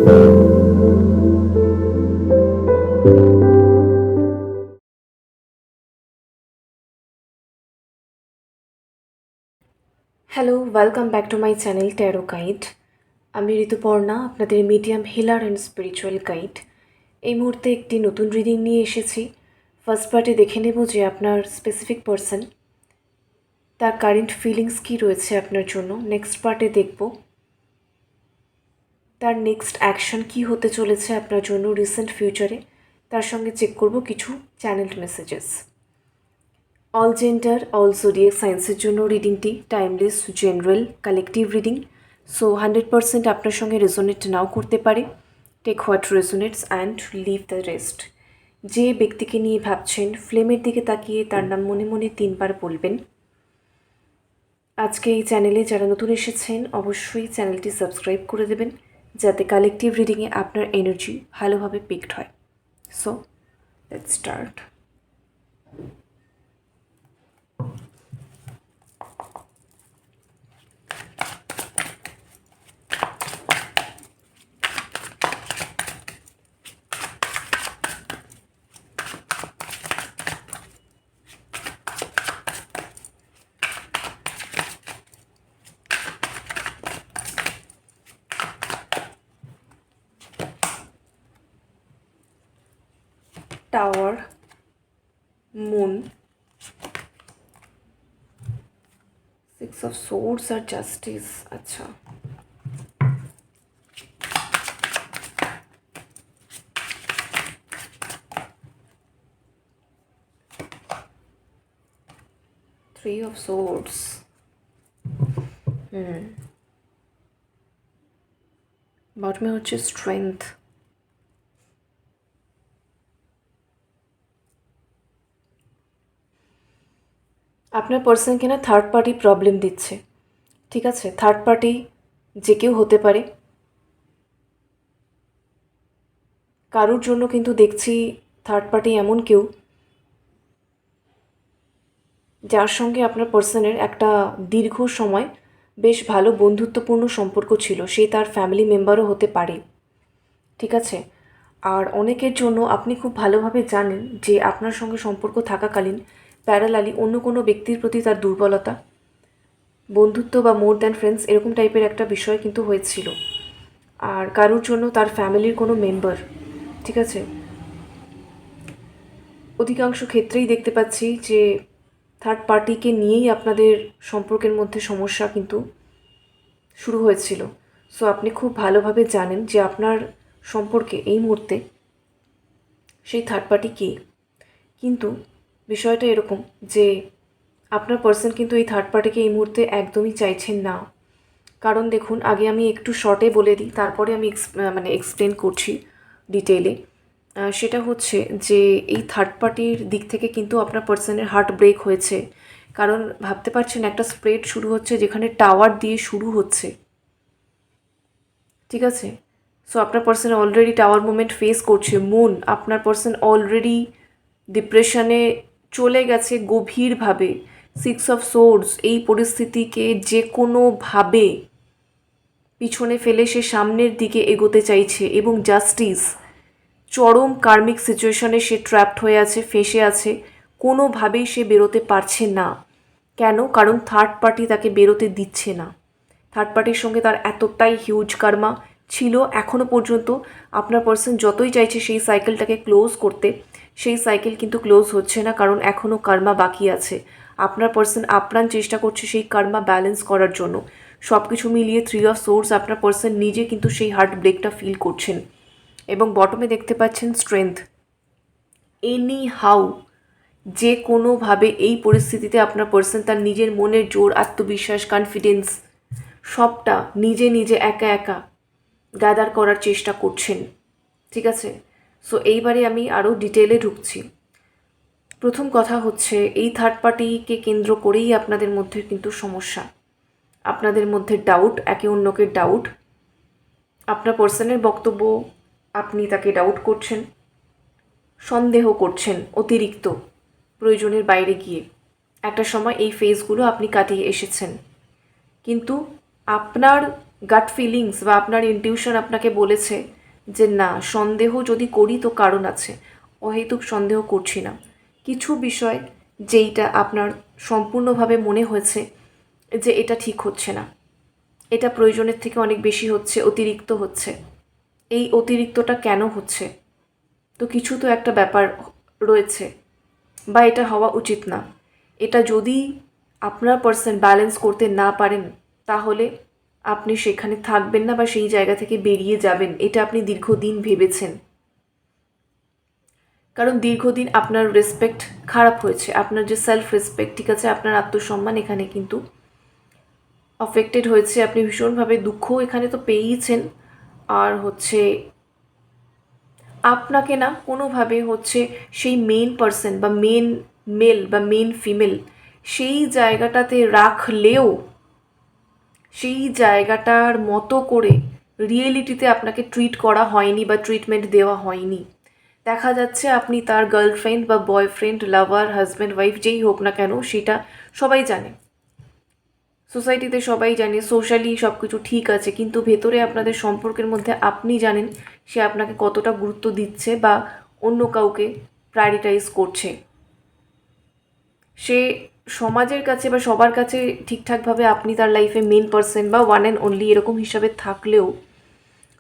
Hello, welcome back to my channel tarot guide. আমি ঋতুপর্ণা, আপনাদের medium healer and spiritual guide. এই মুহূর্তে একটি নতুন রিডিং নিয়ে এসেছি। ফার্স্ট পার্টে দেখে নেব যে আপনার স্পেসিফিক পারসন, তার কারেন্ট ফিলিংস কী রয়েছে আপনার জন্য। নেক্সট পার্টে দেখব তার নেক্সট অ্যাকশন কী হতে চলেছে আপনার জন্য রিসেন্ট ফিউচারে। তার সঙ্গে চেক করব কিছু channelled messages. All gender, all zodiac সায়েন্সের জন্য রিডিংটি timeless, general, collective reading. So 100% আপনার সঙ্গে রেজোনেট নাও করতে পারে। Take what resonates and leave the rest. যে ব্যক্তিকে নিয়ে ভাবছেন, ফ্লেমের দিকে তাকিয়ে তার নাম মনে মনে 3 বার বলবেন। আজকে এই চ্যানেলে যারা নতুন এসেছেন অবশ্যই চ্যানেলটি সাবস্ক্রাইব করে দেবেন, যাতে কালেকটিভ রিডিংয়ে আপনার এনার্জি ভালোভাবে পিকড হয়। So let's start. Tower, moon, 6 of swords আর জাস্টিস। আচ্ছা, Three of swords। বটমে হচ্ছে স্ট্রেংথ। আপনার পার্সনকে না থার্ড পার্টি প্রবলেম দিচ্ছে, ঠিক আছে? থার্ড পার্টি যে কেউ হতে পারে। কারোর জন্য কিন্তু দেখছি থার্ড পার্টি এমন কেউ যার সঙ্গে আপনার পার্সনের একটা দীর্ঘ সময় বেশ ভালো বন্ধুত্বপূর্ণ সম্পর্ক ছিল। সে তার ফ্যামিলি মেম্বারও হতে পারে, ঠিক আছে? আর অনেকের জন্য আপনি খুব ভালোভাবে জানেন যে আপনার সঙ্গে সম্পর্ক থাকাকালীন প্যারালালি অন্য কোনো ব্যক্তির প্রতি তার দুর্বলতা, বন্ধুত্ব বা মোর দ্যান ফ্রেন্ডস এরকম টাইপের একটা বিষয় কিন্তু হয়েছিল। আর কারোর জন্য তার ফ্যামিলির কোনো মেম্বার, ঠিক আছে? অধিকাংশ ক্ষেত্রেই দেখতে পাচ্ছি যে থার্ড পার্টিকে নিয়েই আপনাদের সম্পর্কের মধ্যে সমস্যা কিন্তু শুরু হয়েছিল। সো আপনি খুব ভালোভাবে জানেন যে আপনার সম্পর্কে এই মুহূর্তে সেই থার্ড পার্টি কে। কিন্তু বিষয়টা এরকম যে আপনার পার্সন কিন্তু এই থার্ড পার্টিকে এই মুহূর্তে একদমই চাইছেন না। কারণ দেখুন, আগে আমি একটু শর্টে বলে দিই, তারপরে আমি এক্সপ্লেন করছি ডিটেলে। সেটা হচ্ছে যে এই থার্ড পার্টির দিক থেকে কিন্তু আপনার পার্সনের হার্ট ব্রেক হয়েছে। কারণ ভাবতে পারছেন একটা স্প্রেড শুরু হচ্ছে যেখানে টাওয়ার দিয়ে শুরু হচ্ছে, ঠিক আছে? সো আপনার person already tower movement face করছে। মুন, আপনার পার্সন অলরেডি ডিপ্রেশনে চলে গেছে গভীরভাবে। 6 অফ সোর্ডস, এই পরিস্থিতিকে যে কোনোভাবে পিছনে ফেলে সে সামনের দিকে এগোতে চাইছে। এবং জাস্টিস, চরম কার্মিক সিচুয়েশনে সে ট্র্যাপড হয়ে আছে, ফেঁসে আছে, কোনোভাবেই সে বেরোতে পারছে না। কেন? কারণ থার্ড পার্টি তাকে বেরোতে দিচ্ছে না। থার্ড পার্টির সঙ্গে তার এতটাই হিউজ কার্মা ছিল, এখনও পর্যন্ত আপনার পার্সন যতই চাইছে সেই সাইকেলটাকে ক্লোজ করতে, সেই সাইকেল কিন্তু ক্লোজ হচ্ছে না, কারণ এখনও কার্মা বাকি আছে। আপনার পার্সন আপ্রাণ চেষ্টা করছে সেই কার্মা ব্যালেন্স করার জন্য। সব কিছু মিলিয়ে 3 অফ সোর্স, আপনার পার্সন নিজে কিন্তু সেই হার্ট ব্রেকটা ফিল করছেন। এবং বটমে দেখতে পাচ্ছেন স্ট্রেংথ। এনি হাউ, যে কোনোভাবে এই পরিস্থিতিতে আপনার পার্সন তার নিজের মনের জোর, আত্মবিশ্বাস, কনফিডেন্স সবটা নিজে নিজে একা একা গ্যাদার করার চেষ্টা করছেন, ঠিক আছে? সো এইবারে আমি আরও ডিটেলে ঢুকছি। প্রথম কথা হচ্ছে এই থার্ড পার্টিকে কেন্দ্র করেই আপনাদের মধ্যে কিন্তু সমস্যা। আপনাদের মধ্যে ডাউট, একে অন্যকে ডাউট। আপনার পার্সনের বক্তব্য আপনি তাকে ডাউট করছেন, সন্দেহ করছেন অতিরিক্ত, প্রয়োজনের বাইরে গিয়ে। একটা সময় এই ফেজগুলো আপনি কাটিয়ে এসেছেন, কিন্তু আপনার গাট ফিলিংস বা আপনার ইনটিউশন আপনাকে বলেছে যে না, সন্দেহ যদি করি তো কারণ আছে, অহেতুক সন্দেহ করছি না। কিছু বিষয় যেইটা আপনার সম্পূর্ণভাবে মনে হয়েছে যে এটা ঠিক হচ্ছে না, এটা প্রয়োজনের থেকে অনেক বেশি হচ্ছে, অতিরিক্ত হচ্ছে। এই অতিরিক্তটা কেন হচ্ছে? তো কিছু তো একটা ব্যাপার রয়েছে, বা এটা হওয়া উচিত না। এটা যদি আপনার পার্সন ব্যালেন্স করতে না পারেন, তাহলে আপনি সেখানে থাকবেন না বা সেই জায়গা থেকে বেরিয়ে যাবেন। এটা আপনি দীর্ঘদিন ভেবেছেন, কারণ দীর্ঘদিন আপনার রেসপেক্ট খারাপ হয়েছে, আপনার যে সেলফ রেসপেক্ট, ঠিক আছে, আপনার আত্মসম্মান এখানে কিন্তু অফেক্টেড হয়েছে। আপনি ভীষণভাবে দুঃখ এখানে তো পেয়েইছেন। আর হচ্ছে আপনাকে না কোনোভাবে হচ্ছে সেই মেন পার্সন বা মেন মেল বা মেন ফিমেল সেই জায়গাটাতে রাখলেও সেই জায়গাটার মতো করে রিয়েলিটিতে আপনাকে ট্রিট করা হয়নি বা ট্রিটমেন্ট দেওয়া হয়নি। দেখা যাচ্ছে আপনি তার গার্লফ্রেন্ড বা বয়ফ্রেন্ড, লাভার, হাজব্যান্ড, ওয়াইফ যেই হোক না কেন, সেটা সবাই জানে, সোসাইটিতে সবাই জানে, সোশ্যালি সব কিছু ঠিক আছে, কিন্তু ভেতরে আপনাদের সম্পর্কের মধ্যে আপনি জানেন সে আপনাকে কতটা গুরুত্ব দিচ্ছে বা অন্য কাউকে প্রায়োরিটাইজ করছে। সে সমাজের কাছে বা সবার কাছে ঠিকঠাকভাবে আপনি তার লাইফে মেন পার্সন বা ওয়ান অ্যান্ড অনলি এরকম হিসাবে থাকলেও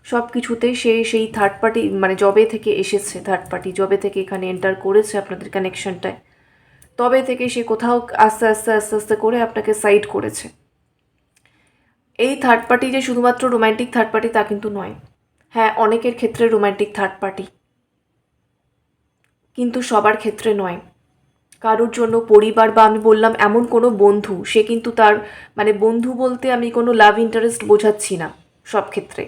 সব কিছুতে সে সেই থার্ড পার্টি, মানে জবে থেকে এসেছে থার্ড পার্টি, জবে থেকে এখানে এন্টার করেছে আপনাদের কানেকশনটায়, তবে থেকে সে কোথাও আস্তে আস্তে আস্তে আস্তে করে আপনাকে সাইড করেছে। এই থার্ড পার্টি যে শুধুমাত্র রোম্যান্টিক থার্ড পার্টি তা কিন্তু নয়। হ্যাঁ, অনেকের ক্ষেত্রে রোম্যান্টিক থার্ড পার্টি, কিন্তু সবার ক্ষেত্রে নয়। কারোর জন্য পরিবার বা আমি বললাম এমন কোনো বন্ধু, সে কিন্তু তার মানে বন্ধু বলতে আমি কোনো লাভ ইন্টারেস্ট বোঝাচ্ছি না সব ক্ষেত্রে,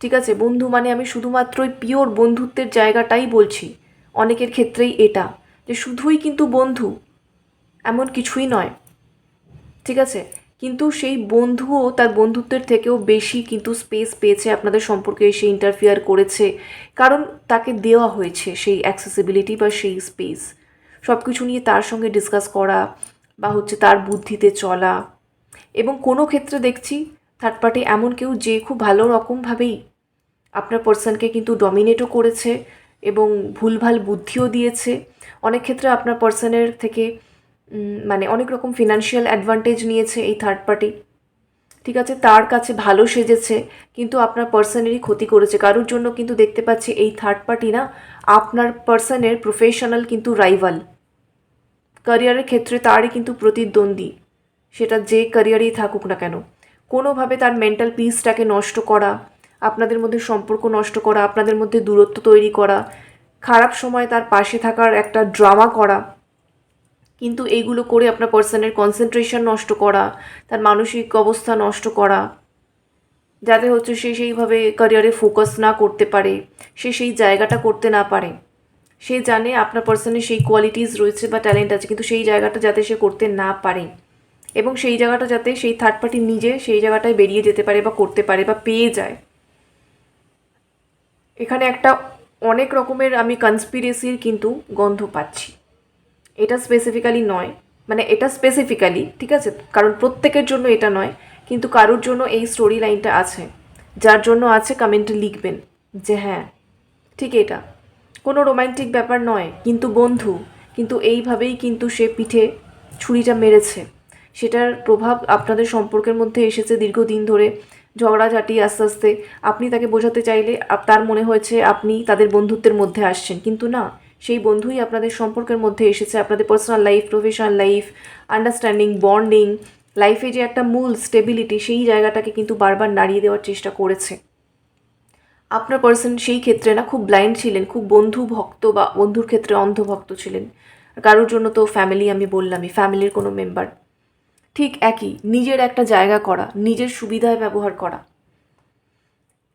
ঠিক আছে। বন্ধু মানে আমি শুধুমাত্র ওই পিওর বন্ধুত্বের জায়গাটাই বলছি। অনেকের ক্ষেত্রেই এটা যে শুধুই কিন্তু বন্ধু, এমন কিছুই নয়, ঠিক আছে। কিন্তু সেই বন্ধুও তার বন্ধুত্বের থেকেও বেশি কিন্তু স্পেস পেয়েছে আপনাদের সম্পর্কে এসে ইন্টারফিয়ার করেছে, কারণ তাকে দেওয়া হয়েছে সেই অ্যাক্সেসিবিলিটি বা সেই স্পেস, সব কিছু নিয়ে তার সঙ্গে ডিসকাস করা বা হচ্ছে তার বুদ্ধিতে চলা। এবং কোনো ক্ষেত্রে দেখছি থার্ড পার্টি এমন কেউ যে খুব ভালো রকমভাবেই আপনার পার্সনকে কিন্তু ডমিনেটও করেছে এবং ভুলভাল বুদ্ধিও দিয়েছে। অনেক ক্ষেত্রে আপনার পার্সনের থেকে মানে অনেক রকম ফিনান্সিয়াল অ্যাডভান্টেজ নিয়েছে এই থার্ড পার্টি, ঠিক আছে। তার কাছে ভালো সেজেছে কিন্তু আপনার পার্সনেরই ক্ষতি করেছে। কারোর জন্য কিন্তু দেখতে পাচ্ছি এই থার্ড পার্টি না আপনার পার্সনের প্রফেশনাল কিন্তু রাইভাল, ক্যারিয়ারের ক্ষেত্রে তারই কিন্তু প্রতিদ্বন্দ্বী, সেটা যে ক্যারিয়ারেই থাকুক না কেন। কোনোভাবে তার মেন্টাল পিসটাকে নষ্ট করা, আপনাদের মধ্যে সম্পর্ক নষ্ট করা, আপনাদের মধ্যে দূরত্ব তৈরি করা, খারাপ সময় তার পাশে থাকার একটা ড্রামা করা, কিন্তু এইগুলো করে আপনার পার্সনের কনসেন্ট্রেশন নষ্ট করা, তার মানসিক অবস্থা নষ্ট করা, যাতে হচ্ছে সে সেইভাবে ক্যারিয়ারে ফোকাস না করতে পারে, সে সেই জায়গাটা করতে না পারে। সে জানে আপনার পার্সনের সেই কোয়ালিটিস রয়েছে বা ট্যালেন্ট আছে, কিন্তু সেই জায়গাটা যাতে সে করতে না পারে এবং সেই জায়গাটা যাতে সেই থার্ড পার্টি নিজে সেই জায়গাটায় বেরিয়ে যেতে পারে বা করতে পারে বা পেয়ে যায়। এখানে একটা অনেক রকমের আমি কনস্পিরেসির কিন্তু গন্ধ পাচ্ছি। এটা স্পেসিফিক্যালি নয়, মানে এটা স্পেসিফিক্যালি ঠিক আছে, কারণ প্রত্যেকের জন্য এটা নয়, কিন্তু কারোর জন্য এই স্টোরি লাইনটা আছে। যার জন্য আছে কমেন্টে লিখবেন যে হ্যাঁ ঠিক, এটা কোনো রোমান্টিক ব্যাপার নয় কিন্তু বন্ধু, কিন্তু এইভাবেই কিন্তু সে পিঠে ছুরিটা মেরেছে। সেটার প্রভাব আপনাদের সম্পর্কের মধ্যে এসেছে দীর্ঘদিন ধরে, ঝগড়াঝাটি, আস্তে আস্তে আপনি তাকে বোঝাতে চাইলে তার মনে হয়েছে আপনি তাদের বন্ধুত্বের মধ্যে আসছেন, কিন্তু না, সেই বন্ধুই আপনাদের সম্পর্কের মধ্যে এসেছে। আপনাদের personal life, professional life, understanding, bonding, লাইফে যে একটা মূল স্টেবিলিটি, সেই জায়গাটাকে কিন্তু বারবার নাড়িয়ে দেওয়ার চেষ্টা করেছে। আপনার পার্সন সেই ক্ষেত্রে না খুব ব্লাইন্ড ছিলেন, খুব বন্ধু ভক্ত বা বন্ধুর ক্ষেত্রে অন্ধভক্ত ছিলেন। কারোর জন্য তো ফ্যামিলি, আমি বললামই ফ্যামিলির কোনো মেম্বার, ঠিক একই নিজের একটা জায়গা করা, নিজের সুবিধায় ব্যবহার করা।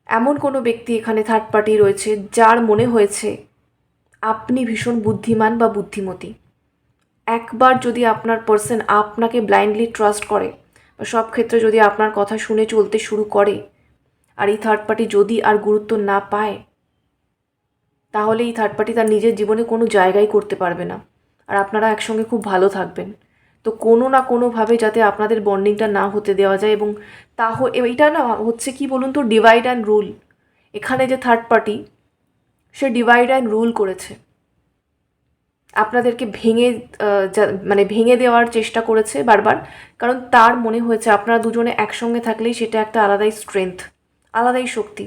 এমন কোনো ব্যক্তি এখানে থার্ড পার্টি রয়েছে যার মনে হয়েছে আপনি ভীষণ বুদ্ধিমান বা বুদ্ধিমতী। একবার যদি আপনার পার্সন আপনাকে ব্লাইন্ডলি ট্রাস্ট করে বা সব ক্ষেত্রে যদি আপনার কথা শুনে চলতে শুরু করে, আর এই থার্ড পার্টি যদি আর গুরুত্ব না পায়, তাহলে এই থার্ড পার্টি তার নিজের জীবনে কোনো জায়গাই করতে পারবে না, আর আপনারা একসঙ্গে খুব ভালো থাকবেন। তো কোনো না কোনোভাবে যাতে আপনাদের বন্ডিংটা না হতে দেওয়া যায়, এবং এইটা না হচ্ছে কি বলুন তো, ডিভাইড অ্যান্ড রুল। এখানে যে third party, say divide and rule করেছে, আপনাদেরকে মানে ভেঙে দেওয়ার চেষ্টা করেছে বারবার। কারণ তার মনে হয়েছে আপনারা দুজনে একসঙ্গে থাকলেই সেটা একটা আলাদাই স্ট্রেংথ, আলাদাই শক্তি,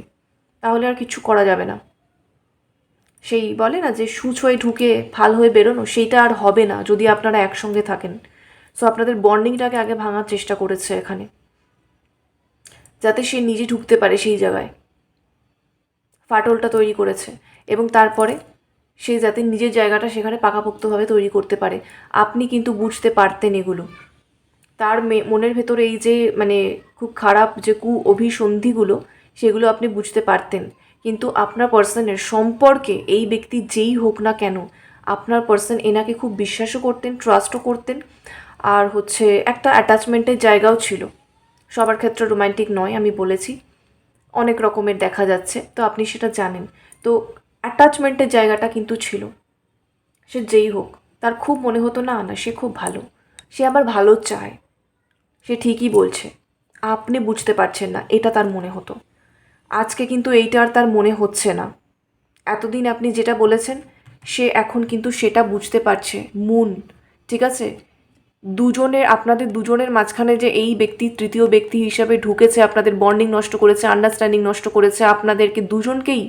তাহলে আর কিছু করা যাবে না। সেই বলে না যে সূচ হয়ে ঢুকে ফাল হয়ে বেরোনো, সেইটা আর হবে না যদি আপনারা একসঙ্গে থাকেন। সো আপনাদের বন্ডিংটাকে আগে ভাঙার চেষ্টা করেছে এখানে, যাতে সে নিজে ঢুকতে পারে সেই জায়গায়, ফাটলটা তৈরি করেছে, এবং তারপরে সে যাতে নিজের জায়গাটা সেখানে পাকাপোক্তভাবে তৈরি করতে পারে। আপনি কিন্তু বুঝতে পারতেন এগুলো, তার মনের ভেতরে এই যে মানে খুব খারাপ যে অভিসন্ধিগুলো, সেগুলো আপনি বুঝতে পারতেন। কিন্তু আপনার পার্সনের সম্পর্কে এই ব্যক্তি যেই হোক না কেন, আপনার পার্সন এনাকে খুব বিশ্বাসও করতেন, ট্রাস্টও করতেন, আর হচ্ছে একটা অ্যাটাচমেন্টের জায়গাও ছিল। সবার ক্ষেত্রে রোম্যান্টিক নয়, আমি বলেছি, অনেক রকমের দেখা যাচ্ছে, তো আপনি সেটা জানেন। তো অ্যাটাচমেন্টের জায়গাটা কিন্তু ছিল। সে যেই হোক, তার খুব মনে হতো না না সে খুব ভালো, সে আবার ভালো চায়, সে ঠিকই বলছে, আপনি বুঝতে পারছেন না, এটা তার মনে হতো। আজকে কিন্তু এইটা আর তার মনে হচ্ছে না। এতদিন আপনি যেটা বলেছেন, সে এখন কিন্তু সেটা বুঝতে পারছে। মুন, ঠিক আছে, আপনাদের দুজনের মাঝখানে যে এই ব্যক্তি তৃতীয় ব্যক্তি হিসাবে ঢুকেছে, আপনাদের বন্ডিং নষ্ট করেছে, আন্ডারস্ট্যান্ডিং নষ্ট করেছে, আপনাদেরকে দুজনকেই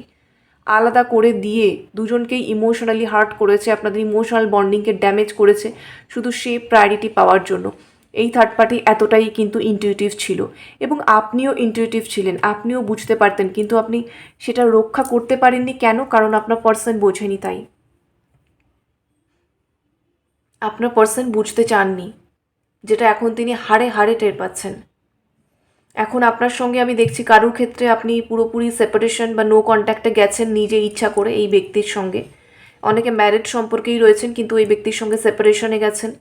আলাদা করে দিয়ে দুজনকেই ইমোশনালি হার্ট করেছে, আপনাদের ইমোশনাল বন্ডিংকে ড্যামেজ করেছে, শুধু সে প্রায়োরিটি পাওয়ার জন্য। এই থার্ড পার্টি এতটাই কিন্তু ইনটিউটিভ ছিল, এবং আপনিও ইনটিউটিভ ছিলেন, আপনিও বুঝতে পারতেন, কিন্তু আপনি সেটা রক্ষা করতে পারেননি। কেন? কারণ আপনার পার্সন বোঝেনি, তাই আপনার পার্সন বুঝতে চাননি, যেটা এখন তিনি হাড়ে হাড়ে টের পাচ্ছেন। এখন আপনার সঙ্গে আমি দেখছি কারুর ক্ষেত্রে আপনি পুরোপুরি সেপারেশন বা নো কন্ট্যাক্টে গেছেন নিজে ইচ্ছা করে এই ব্যক্তির সঙ্গে। অনেকে ম্যারিড সম্পর্কেই রয়েছেন, কিন্তু এই ব্যক্তির সঙ্গে সেপারেশনে গেছেন,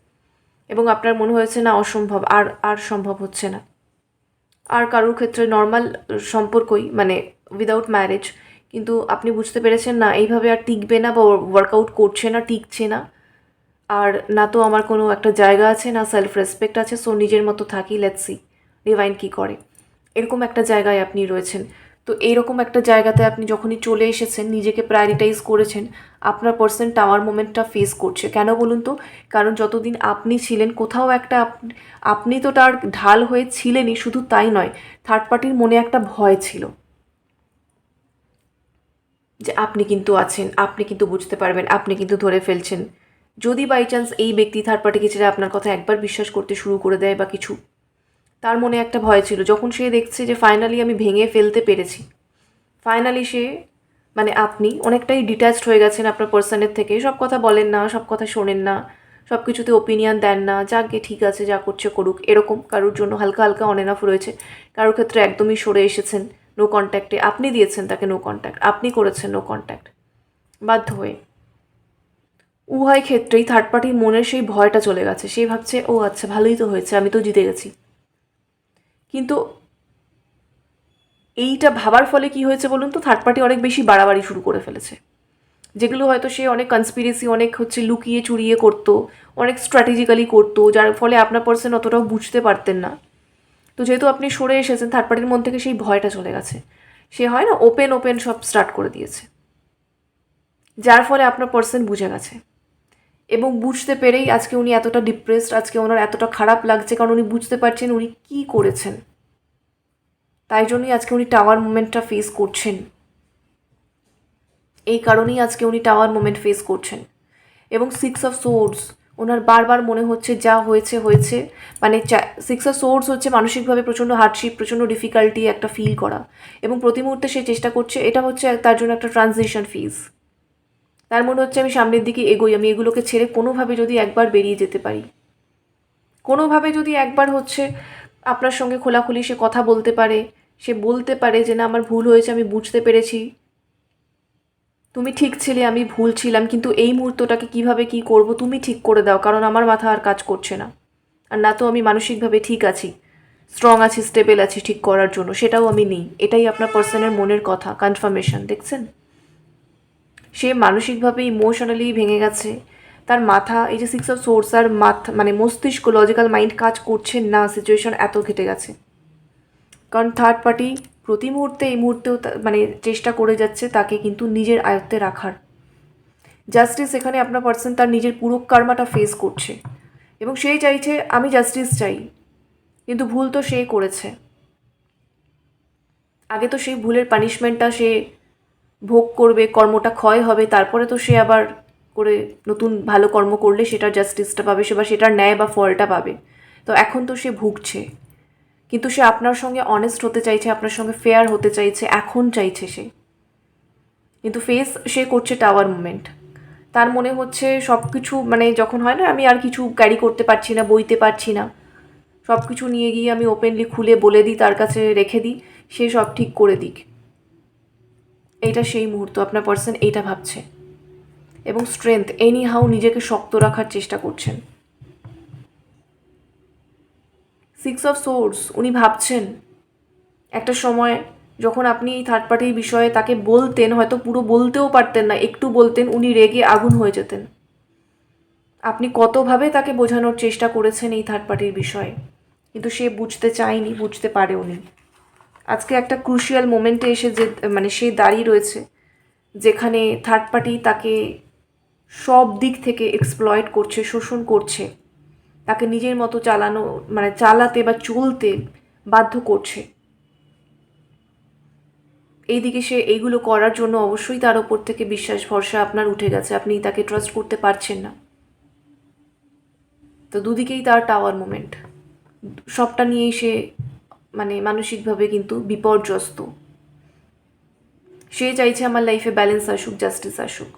এবং আপনার মনে হয়েছে না অসম্ভব, আর সম্ভব হচ্ছে না। আর কারোর ক্ষেত্রে নর্মাল সম্পর্কই, মানে উইদাউট ম্যারেজ, কিন্তু আপনি বুঝতে পেরেছেন না এইভাবে আর টিকবে না, বা ওয়ার্কআউট করছে না, টিকছে না। আর না তো আমার কোনো একটা জায়গা আছে, না সেলফ রেসপেক্ট আছে, সো নিজের মতো থাকি, লেটস সি ডিভাইন কী করে। এরকম একটা জায়গায় আপনি রয়েছেন। তো এইরকম একটা জায়গাতে আপনি যখনই চলে এসেছেন, নিজেকে প্রায়োরিটাইজ করেছেন, আপনার পার্সন টাওয়ার মোমেন্টটা ফেস করছে। কেন বলুন তো? কারণ যতদিন আপনি ছিলেন কোথাও একটা আপনি তো তার ঢাল হয়ে ছিলেনই, শুধু তাই নয়, থার্ড পার্টির মনে একটা ভয় ছিল যে আপনি কিন্তু আছেন, আপনি কিন্তু বুঝতে পারবেন, আপনি কিন্তু ধরে ফেলছেন। যদি বাই চান্স এই ব্যক্তি থার্ড পার্টিকে ছেড়ে আপনার কথা একবার বিশ্বাস করতে শুরু করে দেয় বা কিছু, তার মনে একটা ভয় ছিল। যখন সে দেখছে যে ফাইনালি আমি ভেঙে ফেলতে পেরেছি, ফাইনালি সে মানে আপনি অনেকটাই ডিট্যাচড হয়ে গেছেন আপনার পার্সনের থেকে, সব কথা বলেন না, সব কথা শোনেন না, সব কিছুতে ওপিনিয়ন দেন না, যাকে ঠিক আছে যা করছে করুক, এরকম কারোর জন্য হালকা হালকা অন এনাফ রয়েছে, কারোর ক্ষেত্রে একদমই সরে এসেছেন নো কন্ট্যাক্টে। আপনি দিয়েছেন তাকে নো কন্ট্যাক্ট, আপনি করেছেন নো কন্ট্যাক্ট বাধ্য হয়ে। উভয় ক্ষেত্রেই থার্ড পার্টির মনের সেই ভয়টা চলে গেছে, সে ভাবছে ও আচ্ছা ভালোই তো হয়েছে, আমি তো জিতে গেছি। কিন্তু এইটা ভাবার ফলে কি হয়েছে বলুন তো, থার্ড পার্টি অনেক বেশি বাড়াবাড়ি শুরু করে ফেলেছে, যেগুলো হয়তো সে অনেক কনস্পিরেসি, অনেক হচ্ছে লুকিয়ে চুরিয়ে করতো, অনেক স্ট্র্যাটেজিক্যালি করতো, যার ফলে আপনার পার্সন অতটাও বুঝতে পারতেন না। তো যেহেতু আপনি সরে এসেছেন, থার্ড পার্টির মন থেকে সেই ভয়টা চলে গেছে, সে হয় না ওপেন ওপেন সব স্টার্ট করে দিয়েছে, যার ফলে আপনার পার্সন বুঝে গেছে, এবং বুঝতে পেরেই আজকে উনি এতটা ডিপ্রেসড, আজকে ওনার এতটা খারাপ লাগছে, কারণ উনি বুঝতে পারছেন উনি কী করেছেন। তাই জন্যই আজকে উনি টাওয়ার মুভমেন্টটা ফেস করছেন, এই কারণেই আজকে উনি টাওয়ার মোমেন্ট ফেস করছেন। এবং 6 অফ সোর্ডস, ওনার বারবার মনে হচ্ছে যা হয়েছে হয়েছে, মানে 6 অফ সোর্ডস হচ্ছে মানসিকভাবে প্রচণ্ড হার্ডশিপ, প্রচণ্ড ডিফিকাল্টি একটা ফিল করা, এবং প্রতি মুহূর্তে সে চেষ্টা করছে, এটা হচ্ছে তার জন্য একটা ট্রানজিশন ফেজ। তার মনে হচ্ছে আমি সামনের দিকে এগোই, আমি এগুলোকে ছেড়ে কোনোভাবে যদি একবার বেরিয়ে যেতে পারি, কোনোভাবে যদি একবার হচ্ছে আপনার সঙ্গে খোলাখুলি সে কথা বলতে পারে, সে বলতে পারে যে না আমার ভুল হয়েছে, আমি বুঝতে পেরেছি, তুমি ঠিক ছিলে, আমি ভুল ছিলাম, কিন্তু এই মুহূর্তটাকে কিভাবে কি করব তুমি ঠিক করে দাও, কারণ আমার মাথা আর কাজ করছে না, আর না তো আমি মানসিকভাবে ঠিক আছি, স্ট্রং আছি, স্টেবল আছি ঠিক করার জন্য, সেটাও আমি নেই। এটাই আপনার পার্সনের মনের কথা, কনফার্মেশন। দেখছেন, সে মানসিকভাবে ইমোশনালি ভেঙে গেছে, তার মাথা, এই যে 6 অফ সোর্স, আর মাথা মানে মস্তিষ্ক, লজিক্যাল মাইন্ড কাজ করছে না, সিচুয়েশন এত ঘেটে গেছে। কারণ থার্ড পার্টি প্রতি মুহূর্তে এই মুহূর্তেও মানে চেষ্টা করে যাচ্ছে তাকে কিন্তু নিজের আয়ত্তে রাখার। জাস্টিস, এখানে আপনার পার্সন তার নিজের পুরো কর্মাটা ফেস করছে এবং সেই চাইছে আমি জাস্টিস চাই, কিন্তু ভুল তো সে করেছে। আগে তো সেই ভুলের পানিশমেন্টটা সে ভোগ করবে, কর্মটা ক্ষয় হবে, তারপরে তো সে আবার করে নতুন ভালো কর্ম করলে সেটার জাস্টিসটা পাবে, সে বা সেটার ন্যায় বা ফলটা পাবে। তো এখন তো সে ভুগছে, কিন্তু সে আপনার সঙ্গে অনেস্ট হতে চাইছে, আপনার সঙ্গে ফেয়ার হতে চাইছে, এখন চাইছে সে। কিন্তু ফেস সে করছে টাওয়ার মুভমেন্ট। তার মনে হচ্ছে সব কিছু মানে যখন হয় না আমি আর কিছু ক্যারি করতে পারছি না, বইতে পারছি না, সব কিছু নিয়ে গিয়ে আমি ওপেনলি খুলে বলে দিই, তার কাছে রেখে দিই, সে সব ঠিক করে দিক। এইটা সেই মুহূর্ত আপনার পার্সন এইটা ভাবছে। এবং স্ট্রেংথ, এনি হাউ নিজেকে শক্ত রাখার চেষ্টা করছেন। 6 অফ সোর্স, উনি ভাবছেন একটা সময় যখন আপনি এই থার্ড পার্টির বিষয়ে তাকে বলতেন, হয়তো পুরো বলতেও পারতেন না, একটু বলতেন উনি রেগে আগুন হয়ে যেতেন। আপনি কতভাবে তাকে বোঝানোর চেষ্টা করেছেন এই থার্ড পার্টির বিষয়ে, কিন্তু সে বুঝতে চায়নি, বুঝতে পারেওনি। আজকে একটা ক্রুশিয়াল মোমেন্টে এসে যে মানে সে দাঁড়িয়ে রয়েছে, যেখানে থার্ড পার্টি তাকে সব দিক থেকে এক্সপ্লয়েট করছে, শোষণ করছে, তাকে নিজের মতো চালানো মানে চালাতে বা চলতে বাধ্য করছে। এইদিকে সে এইগুলো করার জন্য অবশ্যই তার ওপর থেকে বিশ্বাস ভরসা আপনার উঠে গেছে, আপনি তাকে ট্রাস্ট করতে পারছেন না। তো দুদিকেই তার টাওয়ার মোমেন্ট, সবটা নিয়েই সে মানে মানসিকভাবে কিন্তু বিপর্যস্ত। সে চাইছে আমার লাইফে ব্যালেন্স আসুক, জাস্টিস আসুক।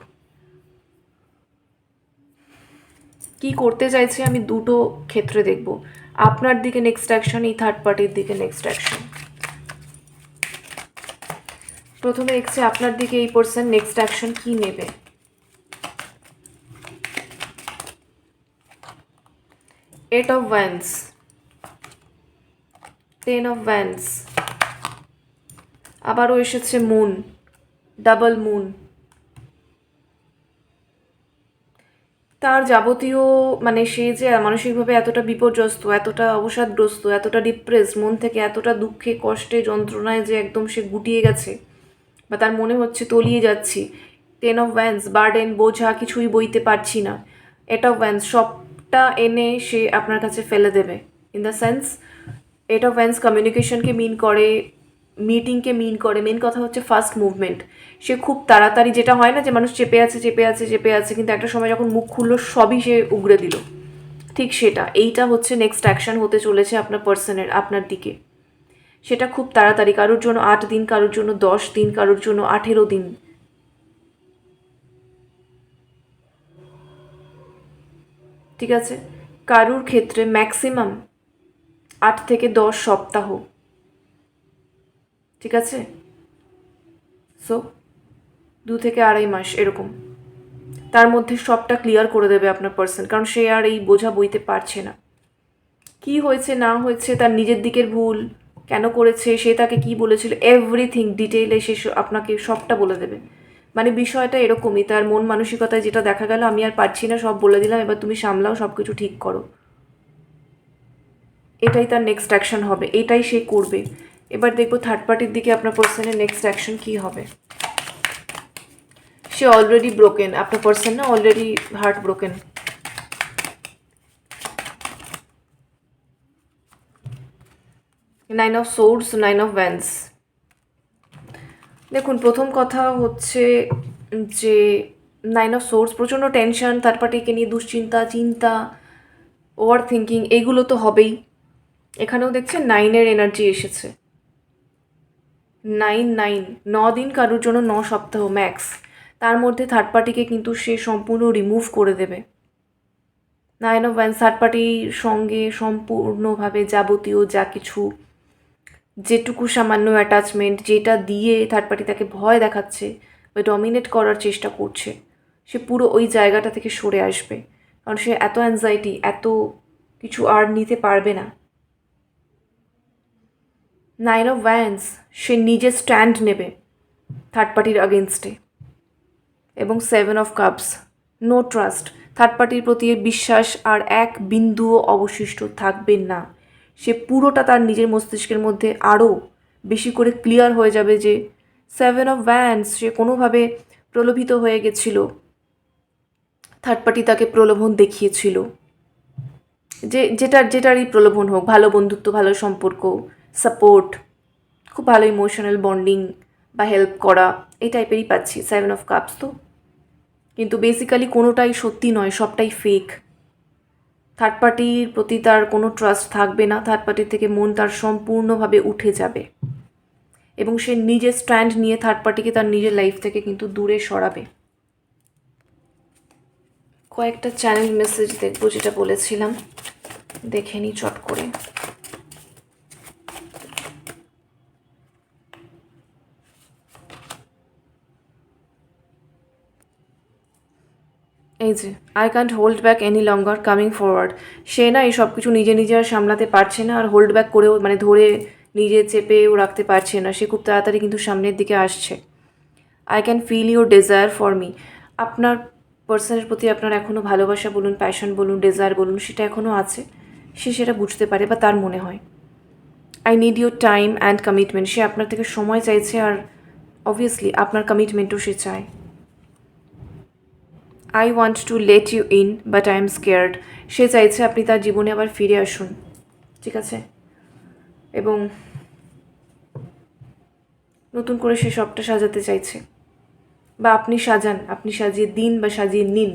কি করতে চাইছে আমি দুটো ক্ষেত্রে দেখব, আপনার দিকে নেক্সট অ্যাকশন, এই থার্ড পার্টির দিকে নেক্সট অ্যাকশন। প্রথমে দেখছি আপনার দিকে এই পার্সন নেক্সট অ্যাকশন কি নেবে। 8 অফ ওয়ান্স, 10 অফ ওয়ান্স, আবারও এসেছে মুন, ডাবল মুন। তার যাবতীয় মানে সে যে মানসিকভাবে এতটা বিপর্যস্ত, এতটা অবসাদগ্রস্ত, এতটা ডিপ্রেসড, মন থেকে এতটা দুঃখে কষ্টে যন্ত্রণায় যে একদম সে গুটিয়ে গেছে, বা তার মনে হচ্ছে তলিয়ে যাচ্ছি। 10 অফ ওয়ান্স, বার্ডেন, বোঝা, কিছুই বইতে পারছি না। 8 অফ ওয়ান্স, সবটা এনে সে আপনার কাছে ফেলে দেবে। In the sense 8 of one's কমিউনিকেশনকে মিন করে, মিটিংকে মিন করে। মেন কথা হচ্ছে ফার্স্ট মুভমেন্ট। সে খুব তাড়াতাড়ি, যেটা হয় না যে মানুষ চেপে আছে চেপে আছে চেপে আছে, কিন্তু একটা সময় যখন মুখ খুললো সবই সে উগড়ে দিল, ঠিক সেটা। এইটা হচ্ছে নেক্সট অ্যাকশন হতে চলেছে আপনার পার্সনের আপনার দিকে। সেটা খুব তাড়াতাড়ি, কারোর জন্য 8 দিন, কারোর জন্য 10 দিন, কারোর জন্য 18 দিন। ঠিক আছে, কারোর ক্ষেত্রে ম্যাক্সিমাম 8 থেকে 10 সপ্তাহ। ঠিক আছে, সো 2 থেকে 2.5 মাস এরকম, তার মধ্যে সবটা ক্লিয়ার করে দেবে আপনার পার্সন। কারণ সে আর এই বোঝা বইতে পারছে না। কি হয়েছে না হয়েছে, তার নিজের দিকের ভুল কেন করেছে, সে তাকে কি বলেছিল, এভরিথিং ডিটেইলে সে আপনাকে সবটা বলে দেবে। মানে বিষয়টা এরকমই, তার মন মানসিকতায় যেটা দেখা গেল, আমি আর পারছি না, সব বলে দিলাম, এবার তুমি সামলাও, সব কিছু ঠিক করো। এটাই তার নেক্সট অ্যাকশন হবে, এটাই সে করবে। এবার দেখবো থার্ড পার্টির দিকে আপনার পার্সনের নেক্সট অ্যাকশন কী হবে। সে অলরেডি ব্রোকেন, আপনার পার্সন না already heart broken. Nine of swords, nine of wands. দেখুন, প্রথম কথা হচ্ছে যে নাইন অফ সোর্স, প্রচণ্ড টেনশন, থার্ড পার্টিকে নিয়ে দুশ্চিন্তা, চিন্তা, ওভার থিঙ্কিং, এগুলো তো হবেই। এখানেও দেখছে 9-এর এনার্জি এসেছে। 9 দিন, কারোর জন্য 9 সপ্তাহ ম্যাক্স। তার মধ্যে থার্ড পার্টিকে কিন্তু সে সম্পূর্ণ রিমুভ করে দেবে। 9 অফ ওয়ান্স, থার্ড পার্টির সঙ্গে সম্পূর্ণভাবে যাবতীয় যা কিছু, যেটুকু সামান্য অ্যাটাচমেন্ট, যেটা দিয়ে থার্ড পার্টি তাকে ভয় দেখাচ্ছে বা ডমিনেট করার চেষ্টা করছে, সে পুরো ওই জায়গাটা থেকে সরে আসবে। কারণ সে এত অ্যাংজাইটি, এত কিছু আর নিতে পারবে না। 9 অফ ওয়ান্স, সে নিজে স্ট্যান্ড নেবে থার্ড পার্টির আগেনস্টে। এবং 7 of cups, no trust, third পার্টির প্রতি বিশ্বাস আর এক বিন্দুও অবশিষ্ট থাকবে না। সে পুরোটা তার নিজের মস্তিষ্কের মধ্যে আরও বেশি করে ক্লিয়ার হয়ে যাবে যে 7 of Wands, সে কোনোভাবে প্রলোভিত হয়ে গেছিল, থার্ড পার্টি তাকে প্রলোভন দেখিয়েছিল, যেটারই প্রলোভন হোক, ভালো বন্ধুত্ব, ভালো সম্পর্ক, সাপোর্ট, খুব ভালো ইমোশনাল বন্ডিং বা হেল্প করা, এই টাইপেরই পাচ্ছি 7 of Cups। তো কিন্তু বেসিক্যালি কোনোটাই সত্যি নয়, সবটাই ফেক। থার্ড পার্টির প্রতি তার কোনো ট্রাস্ট থাকবে না, থার্ড পার্টির থেকে মন তার সম্পূর্ণভাবে উঠে যাবে এবং সে নিজের স্ট্যান্ড নিয়ে থার্ড পার্টিকে তার নিজের লাইফ থেকে কিন্তু দূরে সরাবে। কয়েকটা চ্যানেল মেসেজ দেখবো, যেটা বলেছিলাম, দেখে নিই চট করে। এই যে, I can't hold back any longer, coming forward. সে না এই সব কিছু নিজে নিজে আর সামলাতে পারছে না, আর হোল্ড ব্যাক করেও মানে ধরে নিজে চেপেও রাখতে পারছে না, সে খুব তাড়াতাড়ি কিন্তু সামনের দিকে আসছে। I can feel your desire for me. আপনার পার্সনের প্রতি আপনার এখনও ভালোবাসা বলুন, প্যাশন বলুন, ডেজায়ার বলুন, সেটা এখনও আছে, সে সেটা বুঝতে পারে বা তার মনে হয়। I need your time and commitment, সে আপনার থেকে সময় চাইছে, আর অবভিয়াসলি আপনার কমিটমেন্টও সে চায়। I want to let you in but I am scared, সে চাইছে আপনি তার জীবনে আবার ফিরে আসুন, ঠিক আছে, এবং নতুন করে সে সবটা সাজাতে চাইছে, বা আপনি সাজান, আপনি সাজিয়ে দিন বা সাজিয়ে নিন,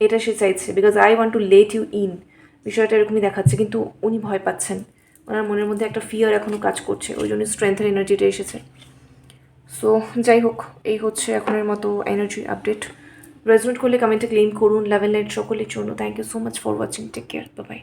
এটা সে চাইছে। Because I want to let you in, বিষয়টা এরকমই দেখাচ্ছে, কিন্তু উনি ভয় পাচ্ছেন, ওনার মনের মধ্যে একটা ফিয়ার এখনও কাজ করছে, ওই জন্য স্ট্রেংথের এনার্জিটা এসেছে। সো যাই হোক, এই হচ্ছে এখনের মতো এনার্জি আপডেট। রেজনেট করলে কমেন্টে ক্লেম করুন। লাভ এন্ড লাইট সকলের জন্য। Thank you so much for watching. Take care, bye by.